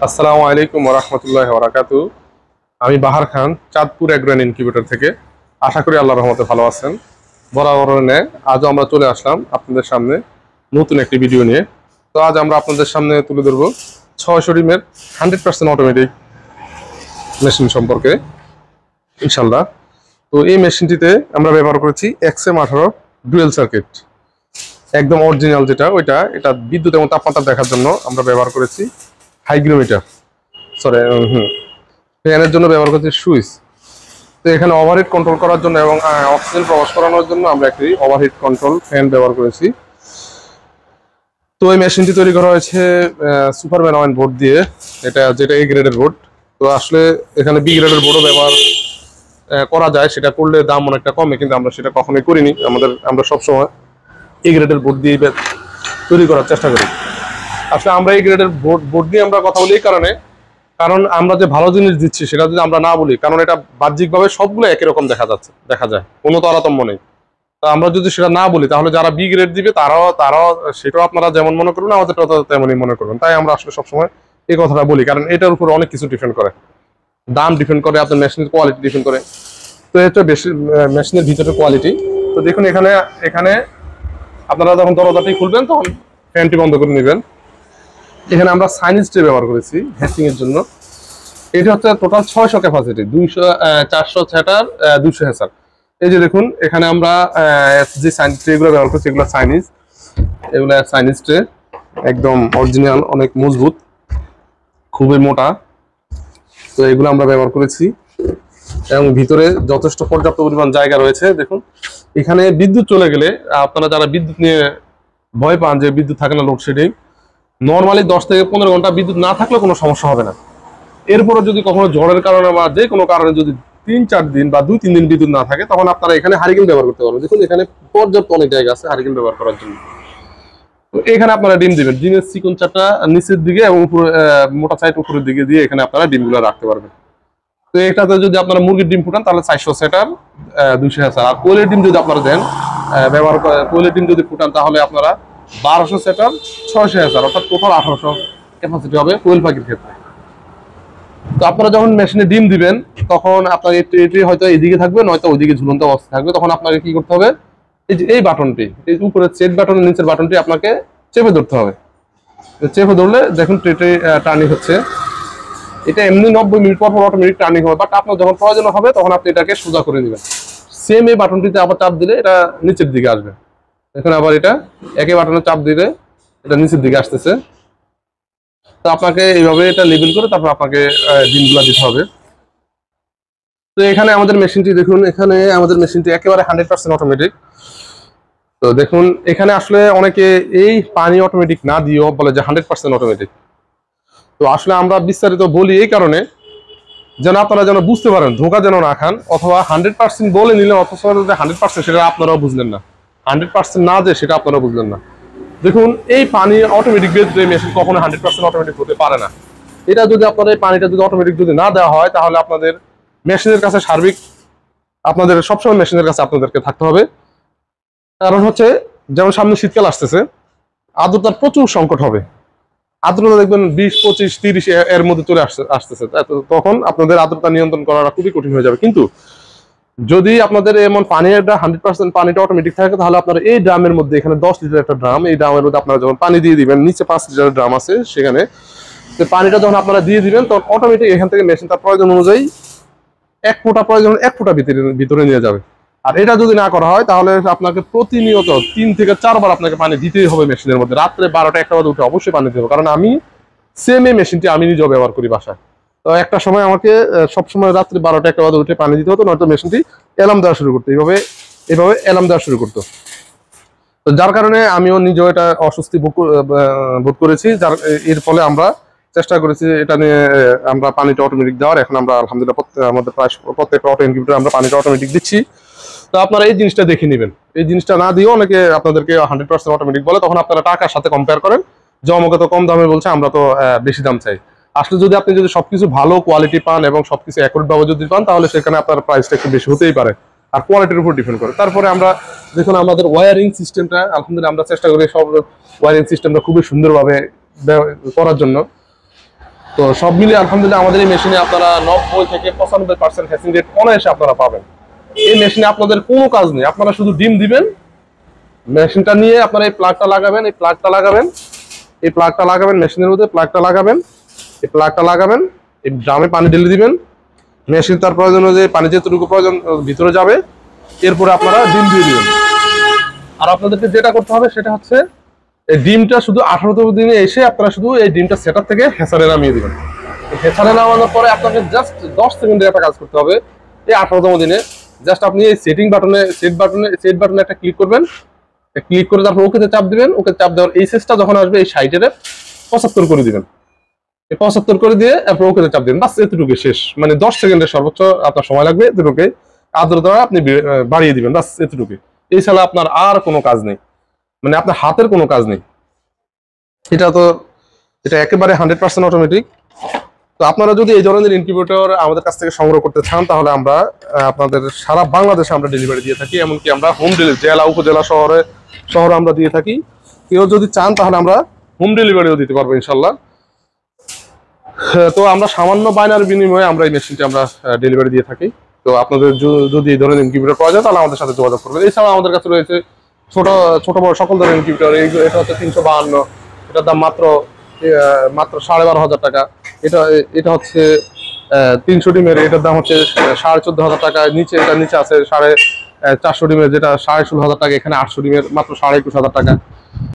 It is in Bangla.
আসসালামু আলাইকুম ওয়া রাহমাতুল্লাহি ওয়া বারাকাতুহু। আমি বাহার খান, চাঁদপুর এগ্রোন ইনকিউবেটর থেকে। আশা করি আল্লাহর রহমতে ভালো আছেন। বরাবরের ন্যায় আজও আমরা চলে আসলাম আপনাদের সামনে নতুন একটি ভিডিও নিয়ে। তো আজ আমরা আপনাদের সামনে তুলে ধরবো 600 ডিমের 100% অটোমেটিক মেশিন সম্পর্কে ইনশাল্লাহ। তো এই মেশিনটিতে আমরা ব্যবহার করেছি XM18 ডুয়েল সার্কিট, একদম অরিজিনাল যেটা ওইটা। এটা বিদ্যুৎ এবং তাপমাত্রা দেখার জন্য আমরা ব্যবহার করেছি হাইগ্রোমিটার, সরি ফ্যানের জন্য ব্যবহার করছি সুইচ। তো এখানে ওভারহিট কন্ট্রোল করার জন্য এবং অক্সিজেন প্রবেশ করানোর জন্য আমরা একটি ওভারহিট কন্ট্রোল ফ্যান ব্যবহার করেছি। তো এই মেশিনটি তৈরি করা হয়েছে সুপারম্যান অয়েন বোর্ড দিয়ে, যেটা A গ্রেডের বোর্ড। তো আসলে এখানে B গ্রেডের বোর্ডও ব্যবহার করা যায়, সেটা করলে দাম অনেকটা কমে, কিন্তু আমরা সেটা কখনোই করিনি। আমরা সবসময় A গ্রেডের বোর্ড দিয়ে তৈরি করার চেষ্টা করি। আসলে আমরা A গ্রেডের বোর্ড দিয়ে আমরা কথা বলি এই কারণ আমরা যে ভালো জিনিস দিচ্ছি সেটা যদি আমরা না বলি, কারণ এটা বাহ্যিকভাবে সবগুলো একই রকম দেখা যায়, কোনো তারতম্য নেই। তো আমরা যদি সেটা না বলি তাহলে যারা B গ্রেড দিবে তারাও সেটাও আপনারা যেমন মনে করবেন, আমাদেরটাও তেমনই মনে করবেন। তাই আমরা আসলে সবসময় এই কথাটা বলি, কারণ এটার উপর অনেক কিছু ডিপেন্ড করে। দাম ডিপেন্ড করে, আপনার মেশিনের কোয়ালিটি ডিপেন্ড করে। তো এটা বেশি মেশিনের ভিতরে কোয়ালিটি। তো দেখুন এখানে আপনারা যখন দরজাটি খুলবেন তখন ফ্যানটি বন্ধ করে নেবেন। এখানে আমরা সাইনিজ ট্রে ব্যবহার করেছি হ্যাচিং এর জন্য। এটা হচ্ছে টোটাল 600 ক্যাপাসিটি, 400 সেটার 200 হ্যাচার। এই যে দেখুন এখানে আমরা যে সাইনিজ ট্রে গুলো ব্যবহার করছি এগুলো সাইনিজ ট্রে, একদম অরিজিনাল, অনেক মজবুত, খুবই মোটা। তো এগুলো আমরা ব্যবহার করেছি এবং ভিতরে যথেষ্ট পর্যাপ্ত পরিমাণ জায়গা রয়েছে। দেখুন এখানে বিদ্যুৎ চলে গেলে, আপনারা যারা বিদ্যুৎ নিয়ে ভয় পান যে বিদ্যুৎ থাকে না, লোডশেডিং, নর্মালি 10 থেকে 15 ঘন্টা বিদ্যুৎ না থাকলে কোনো সমস্যা হবে না। এরপরে যদি কখনো ঝড়ের কারণে বা যে কোনো কারণে যদি 3-4 দিন বা 2-3 দিন বিদ্যুৎ না থাকে, তখন আপনারা এখানে হারিকেন ব্যবহার করতে পারবেন। দেখুন এখানে পর্যাপ্ত অনেক জায়গা আছে হারিকেন ব্যবহার করার জন্য। তো এখানে আপনারা ডিম দিবেন, ডিমের চিকন চারটা নিচের দিকে এবং মোটা সাইড উপরের দিকে দিয়ে এখানে আপনারা ডিমগুলো রাখতে পারবেন। তো এটাতে যদি আপনারা মুরগির ডিম ফুটান তাহলে 400 সেটার 200 হ্যাচার। আর কোয়েলের ডিম যদি আপনারা দেন কোয়েলের ডিম যদি ফুটান তাহলে আপনারা 1200 সেটার 600 হ্যাচার, অর্থাৎ টোটাল 1800 ক্যাপাসিটি হবে কোয়েল পাখির ক্ষেত্রে। তো আপনারা যখন মেশিনে ডিম দিবেন তখন আপনার এটি হয়তো এইদিকে থাকবে, নয়তো ওইদিকে ঝুলন্ত অবস্থা থাকবে। তখন আপনাকে কি করতে হবে, এই যে এই বাটনটি, এই উপরে সেট বাটনের নিচের বাটনটি আপনাকে চেপে ধরতে হবে। চেপে ধরলে দেখুন ট্রেটে টার্নিং হচ্ছে। এটা এমনি 90 মিনিট পর অটোমেটিক টার্নিং হবে, বাট আপনার যখন প্রয়োজন হবে তখন আপনি এটাকে সোজা করে নেবেন। সেম এই বাটনটিতে আবার চাপ দিলে এটা নিচের দিকে আসবে। এখন আবার এটা একই বাটনে চাপ দিলে এটা নিচের দিকে আসতেছে। তো আপনাকে এইভাবে এটা লেবেল করে তারপর আপনাকে ডিমগুলো দিতে হবে। তো এখানে আমাদের মেশিনটি দেখুন, এখানে আমাদের মেশিনটি একেবারে 100% অটোমেটিক। তো দেখুন এখানে আসলে অনেকে এই পানি অটোমেটিক না দিয়েও বলে যে 100% অটোমেটিক। তো আসলে আমরা বিস্তারিত বলি এই কারণে যেন আপনারা যেন বুঝতে পারেন, ধোঁকা যেন না খান, অথবা 100% বলে নিলে অথচ 100% সেটা আপনারাও বুঝলেন না, 100% না যে সেটা আপনারাও বুঝলেন না। দেখুন এই পানি অটোমেটিক বেজে মেশিন কখনো 100% অটোমেটিক হতে পারে না। এটা যদি আপনার এই পানিটা যদি অটোমেটিক যদি না দেওয়া হয় তাহলে আপনাদের মেশিনের কাছে সার্বিক আপনাদের সবসময় মেশিনের কাছে আপনাদেরকে থাকতে হবে। কারণ হচ্ছে যেমন সামনে শীতকাল আসতেছে, আর্দ্রতার প্রচুর সংকট হবে। আর্দ্রতা দেখবেন 20, 25, 30 এর মধ্যে চলে আসতেছে। তখন আপনাদের আর্দ্রতা নিয়ন্ত্রণ করাটা খুবই কঠিন হয়ে যাবে। কিন্তু যদি আপনাদের এমন পানিটা 100% পানিটা অটোমেটিক থাকে তাহলে আপনারা এই ড্রামের মধ্যে, এখানে 10 লিটার একটা ড্রাম, এই ড্রামের মধ্যে আপনারা যখন পানি দিয়ে দিবেন, নিচে 5 লিটারের ড্রাম আছে সেখানে, পানিটা যখন আপনারা দিয়ে দিবেন তখন অটোমেটিক এখান থেকে মেশিন তার প্রয়োজন অনুযায়ী 1 ফোঁটা প্রয়োজন 1 ফোঁটা ভিতরে নিয়ে যাবে। আর এটা যদি না করা হয় তাহলে আপনাকে প্রতিনিয়ত 3 থেকে 4 বার আপনাকে পানি দিতেই হবে মেশিনের মধ্যে। রাত্রে 12টা-1টা বাজে উঠে অবশ্যই পানি দিতে হবে, কারণ আমি সেম এই মেশিনটি আমি নিজেও ব্যবহার করি বাসায়। তো একটা সময় আমাকে সবসময় রাত্রে 12টা-1টা বাজে উঠে পানি দিতে হতো, নয়তো মেশিনটি অ্যালার্ম দেওয়া শুরু করতো, এইভাবে অ্যালার্ম দেওয়া শুরু করতো। তো যার কারণে আমিও নিজেও এটা অস্বস্তি বোধ করেছি। এর ফলে আমরা চেষ্টা করেছি এটা নিয়ে আমরা পানিটা অটোমেটিক দেওয়ার। এখন আমরা আলহামদুলিল্লাহ আমাদের প্রায় প্রত্যেকটা অটো ইনকিউবেটরে আমরা পানিটা অটোমেটিক দিচ্ছি। তো আপনারা এই জিনিসটা দেখে নেবেন। এই জিনিসটা না দিয়েও অনেকে আপনাদেরকে 100% অটোমেটিক বলে, তখন আপনারা টাকার সাথে কম্পেয়ার করেন যে আমাকে তো কম দামে বলছে, আমরা তো বেশি দাম চাই। আসলে আপনি যদি সবকিছু ভালো কোয়ালিটি পান এবং সবকিছু অ্যাকুরেট ভাবে যদি পান তাহলে সেখানে আপনার প্রাইসটা একটু বেশি হতেই পারে, আর কোয়ালিটির উপর ডিপেন্ড করে। তারপরে আমরা দেখুন আমাদের ওয়্যারিং সিস্টেমটা আলহামদুলিল্লাহ আমরা চেষ্টা করি সব ওয়্যারিং সিস্টেমটা খুবই সুন্দরভাবে করার জন্য। তো সব মিলিয়ে আলহামদুলিল্লাহ আমাদের এই মেশিনে আপনারা 90 থেকে 95% হ্যাচিং রেট অনায়াসে আপনারা পাবেন। এই মেশিনে আপনাদের কোনো কাজ নেই, আপনারা শুধু ডিম দিবেন। মেশিনটা নিয়ে আপনারা এই প্লাগটা লাগাবেন, এই প্লাগটা লাগাবেন, এই প্লাগটা লাগাবেন, মেশিনের মধ্যে প্লাগটা লাগাবেন, এই প্লাগটা লাগাবেন, এই ড্রামে পানি ঢেলে দিবেন। মেশিন তার প্রয়োজন অনুযায়ী পানি যেটুকু প্রয়োজন ভিতরে যাবে, এরপরে আপনারা ডিম দিয়ে দিবেন। আর আপনাদেরকে যেটা করতে হবে সেটা হচ্ছে এই ডিমটা শুধু 18তম দিনে এসে আপনারা শুধু এই ডিমটা সেটআপ থেকে হেসারে নামিয়ে দিবেন। হেসারে নামানোর পরে আপনাকে জাস্ট 10 সেকেন্ডের একটা কাজ করতে হবে। এই 18তম দিনে জাস্ট আপনি এই সেট বাটনে একটা ক্লিক করবেন, ক্লিক করে তারপর ওকেতে চাপ দিবেন। ওকে চাপ দেওয়ার এই সেসটা যখন আসবে এই সাইডের 75 করে দিবেন, এই 75 করে দিয়ে তারপর ওকেতে চাপ দিবেন। বাস এতটুকু শেষ, মানে 10 সেকেন্ডের সর্বোচ্চ আপনার সময় লাগবে, এতটুকু আর্দ্রতা আপনি বাড়িয়ে দিবেন, বাস এতটুকু। এই ছাড়া আপনার আর কোনো কাজ নেই, মানে আপনার হাতের কোনো কাজ নেই। এটা একেবারে 100% অটোমেটিক। তো আপনারা যদি এই ধরনের ইনকিউবেটর আমাদের কাছ থেকে সংগ্রহ করতে চান তাহলে আমরা আপনাদের সারা বাংলাদেশে আমরা ডেলিভারি দিয়ে থাকি, এমনকি আমরা হোম ডেলিভারি জেলা উপজেলা শহরে আমরা দিয়ে থাকি। কেউ যদি চান তাহলে আমরা হোম ডেলিভারিও দিতে পারবো ইনশাল্লাহ। তো আমরা সামান্য বায়নার বিনিময়ে আমরা এই মেশিনটি আমরা ডেলিভারি দিয়ে থাকি। তো আপনাদের যদি এই ধরনের ইনকিউবেটর পাওয়া যায় তাহলে আমাদের সাথে যোগাযোগ করবেন। এছাড়া আমাদের কাছে রয়েছে ছোট বড় সকল ধরনের ইনকিউবেটর। এটা হচ্ছে 352, এটার দাম মাত্র 12,500 টাকা। এটা হচ্ছে 300 ডিমের, এটার দাম হচ্ছে 14,500 টাকা। নিচে আছে 450 ডিমের, যেটা 16,500 টাকা। এখানে 800 ডিমের মাত্র 21,500 টাকা।